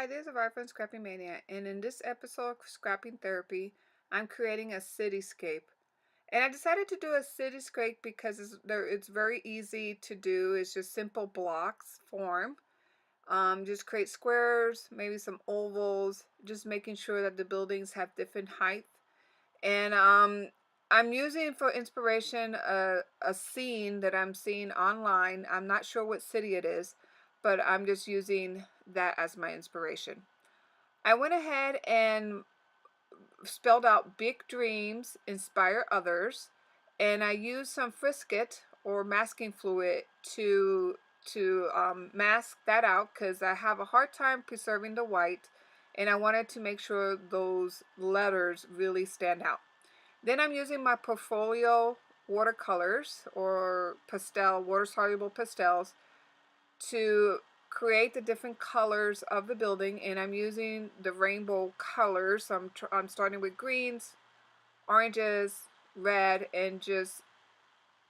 this is Vibrant Scrapping Mania, and in this episode of Scrapping Therapy, I'm creating a cityscape. And I decided to do a cityscape because it's very easy to do. It's just simple blocks form. Just create squares, maybe some ovals, just making sure that the buildings have different height. And I'm using for inspiration a scene that I'm seeing online. I'm not sure what city it is, but I'm just using that as my inspiration. I went ahead and spelled out big dreams, inspire others, and I used some Frisket or masking fluid to mask that out because I have a hard time preserving the white, and I wanted to make sure those letters really stand out. Then I'm using my portfolio watercolors or water soluble pastels to create the different colors of the building, and I'm using the rainbow colors. I'm starting with greens, oranges, red, and just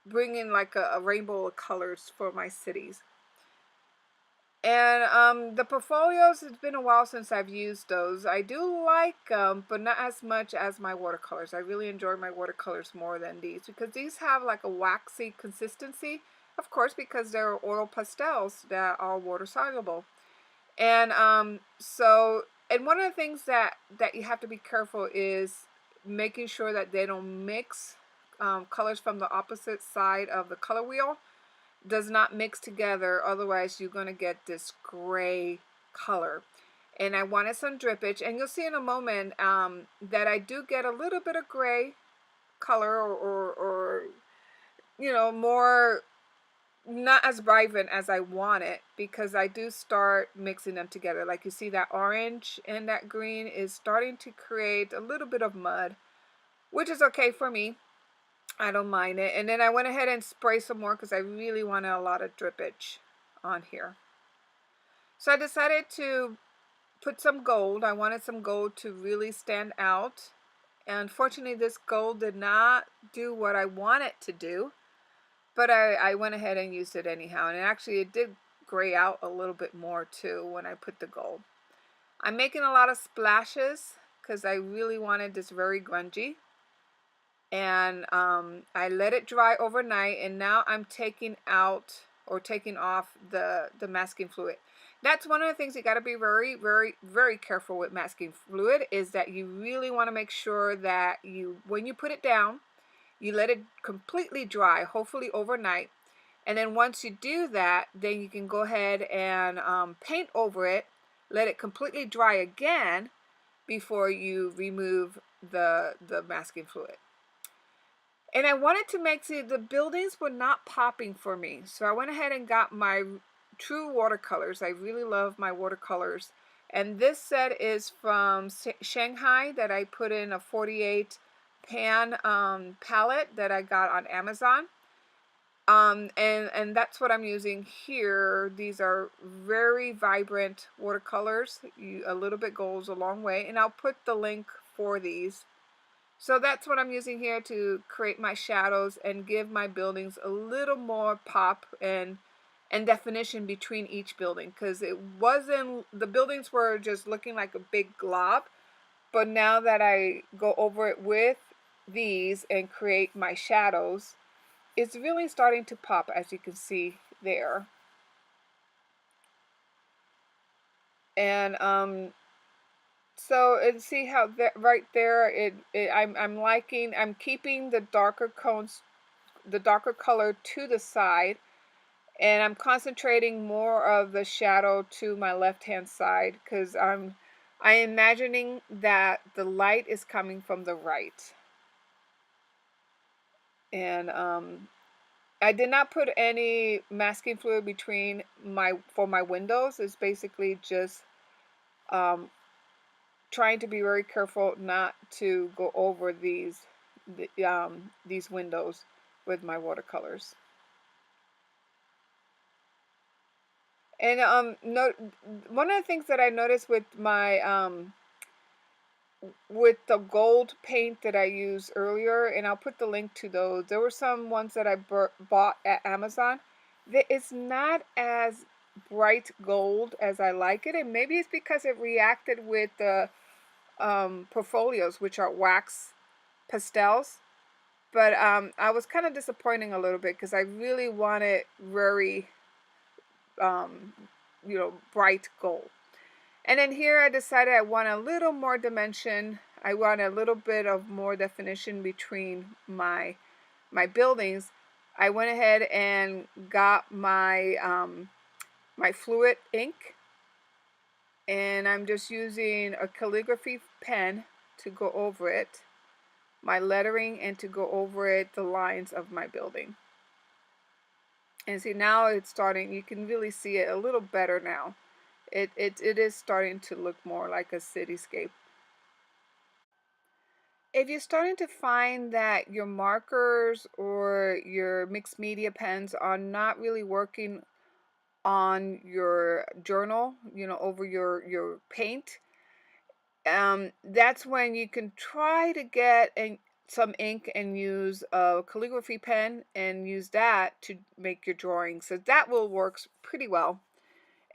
bringing like a rainbow of colors for my cities. And the portfolios, it's been a while since I've used those. I do like them, but not as much as my watercolors. I really enjoy my watercolors more than these because these have like a waxy consistency. Of course, because they're oil pastels that are water soluble. And one of the things that you have to be careful is making sure that they don't mix. Colors from the opposite side of the color wheel does not mix together, otherwise you're going to get this gray color. And I wanted some drippage, and you'll see in a moment that I do get a little bit of gray color, or you know, more not as vibrant as I want it, because I do start mixing them together. Like you see, that orange and that green is starting to create a little bit of mud, which is okay for me. I don't mind it. And then I went ahead and sprayed some more because I really wanted a lot of drippage on here. So I decided to put some gold. I wanted some gold to really stand out. And unfortunately, this gold did not do what I want it to do. But I went ahead and used it anyhow. And actually, it did gray out a little bit more too when I put the gold. I'm making a lot of splashes because I really wanted this very grungy. And I let it dry overnight, and now I'm taking out or taking off the masking fluid. That's one of the things you got to be very, very, very careful with masking fluid, is that you really want to make sure that when you put it down, you let it completely dry, hopefully overnight. And then once you do that, then you can go ahead and paint over it, let it completely dry again before you remove the masking fluid. And I wanted to make the buildings were not popping for me. So I went ahead and got my true watercolors. I really love my watercolors. And this set is from Shanghai that I put in a 48 pan palette that I got on Amazon. And that's what I'm using here. These are very vibrant watercolors. A little bit goes a long way. And I'll put the link for these. So that's what I'm using here to create my shadows and give my buildings a little more pop and definition between each building, because the buildings were just looking like a big glob. But now that I go over it with these and create my shadows, it's really starting to pop, as you can see there. And so, and see how that right there, I'm keeping the darker cones, the darker color to the side, and I'm concentrating more of the shadow to my left hand side, because I'm imagining that the light is coming from the right. And I did not put any masking fluid between for my windows. It's basically just trying to be very careful not to go over these windows with my watercolors. And one of the things that I noticed with my with the gold paint that I used earlier, and I'll put the link to those. There were some ones that I bought at Amazon. It's not as bright gold as I like it, and maybe it's because it reacted with the portfolios, which are wax pastels. But I was kind of disappointing a little bit because I really wanted very, um, bright gold. And then here I decided I want a little more dimension. I want a little bit of more definition between my buildings. I went ahead and got my fluid ink, and I'm just using a calligraphy pen to go over it, my lettering, and to go over it the lines of my building. And see, now it's starting, you can really see it a little better now. It is starting to look more like a cityscape. If you're starting to find that your markers or your mixed media pens are not really working on your journal, over your paint, that's when you can try to get some ink and use a calligraphy pen and use that to make your drawings. So that will work pretty well.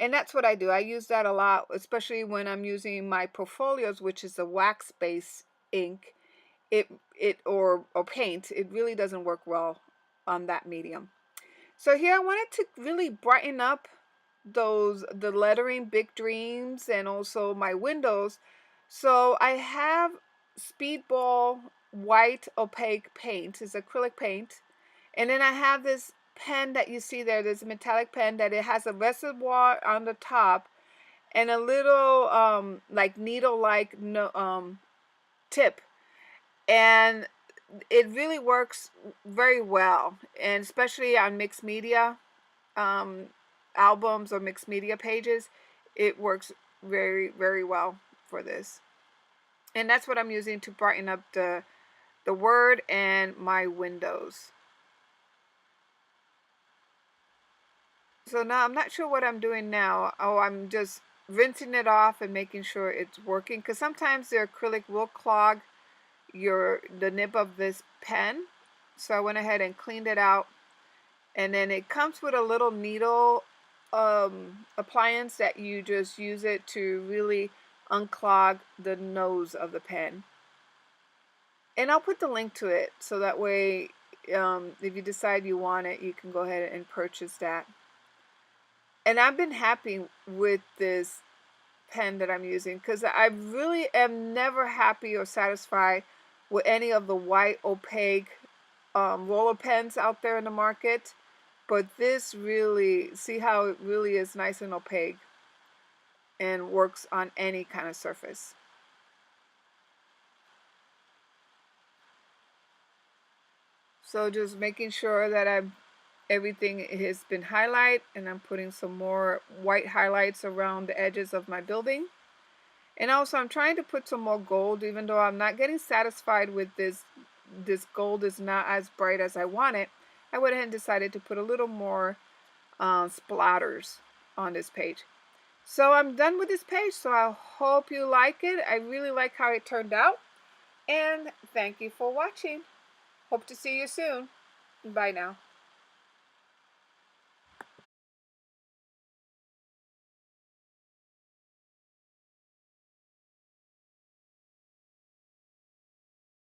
And that's what I do. I use that a lot, especially when I'm using my portfolios, which is a wax-based ink. Or paint. It really doesn't work well on that medium. So here I wanted to really brighten up the lettering, big dreams, and also my windows. So I have Speedball white opaque paint. It's acrylic paint. And then I have this pen that you see there. There's a metallic pen that it has a reservoir on the top and a little like needle-like tip. And it really works very well, and especially on mixed media um, albums or mixed media pages, it works very, very well for this. And that's what I'm using to brighten up the word and my windows. So now I'm not sure what I'm doing now. Oh, I'm just rinsing it off and making sure it's working, because sometimes the acrylic will clog the nib of this pen. So I went ahead and cleaned it out. And then it comes with a little needle appliance that you just use it to really unclog the nose of the pen. And I'll put the link to it so that way if you decide you want it, you can go ahead and purchase that. And I've been happy with this pen that I'm using, because I really am never happy or satisfied with any of the white opaque roller pens out there in the market. But this really, see how it really is nice and opaque and works on any kind of surface. So just making sure that everything has been highlighted, and I'm putting some more white highlights around the edges of my building. And also I'm trying to put some more gold, even though I'm not getting satisfied with this gold is not as bright as I want it. I went ahead and decided to put a little more splatters on this page. So I'm done with this page, so I hope you like it. I really like how it turned out. And thank you for watching. Hope to see you soon. Bye now.